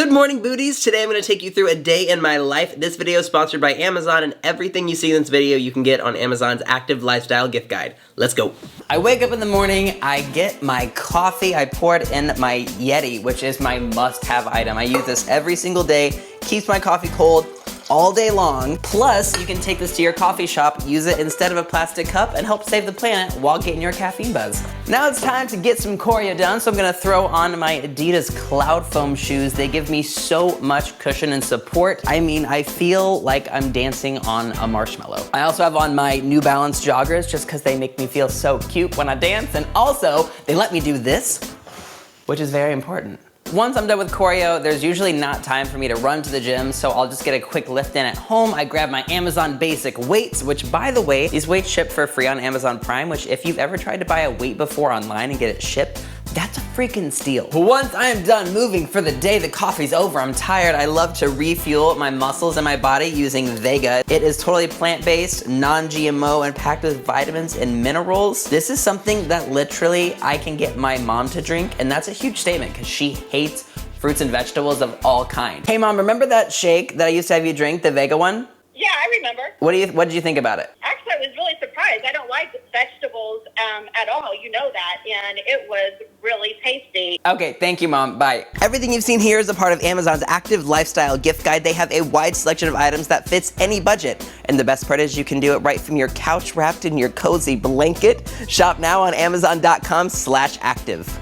Good morning, booties. Today I'm going to take you through a day in my life. This video is sponsored by Amazon, and everything you see in this video you can get on Amazon's Active Lifestyle gift guide. Let's go. I wake up in the morning, I get my coffee, I pour it in my Yeti, which is my must-have item. I use this every single day, keeps my coffee cold all day long. Plus, you can take this to your coffee shop, use it instead of a plastic cup, and help save the planet while getting your caffeine buzz. Now it's time to get some choreo done, so I'm gonna throw on my Adidas Cloud Foam shoes. They give me so much cushion and support. I mean, I feel like I'm dancing on a marshmallow. I also have on my New Balance joggers just because they make me feel so cute when I dance, and also, they let me do this, which is very important. Once I'm done with choreo, there's usually not time for me to run to the gym, so I'll just get a quick lift in at home. I grab my Amazon Basic weights, which by the way, these weights ship for free on Amazon Prime, which if you've ever tried to buy a weight before online and get it shipped, that's a freaking steal. Once I am done moving for the day, the coffee's over, I'm tired, I love to refuel my muscles and my body using Vega. It is totally plant-based, non-GMO, and packed with vitamins and minerals. This is something that literally I can get my mom to drink, and that's a huge statement because she hates fruits and vegetables of all kinds. Hey mom, remember that shake that I used to have you drink, the Vega one? Yeah, I remember. What did you think about it? Actually, I was really surprised. I don't like vegetables at all. You know that. And it was really tasty. Okay, thank you, Mom. Bye. Everything you've seen here is a part of Amazon's Active Lifestyle gift guide. They have a wide selection of items that fits any budget. And the best part is you can do it right from your couch wrapped in your cozy blanket. Shop now on Amazon.com/active.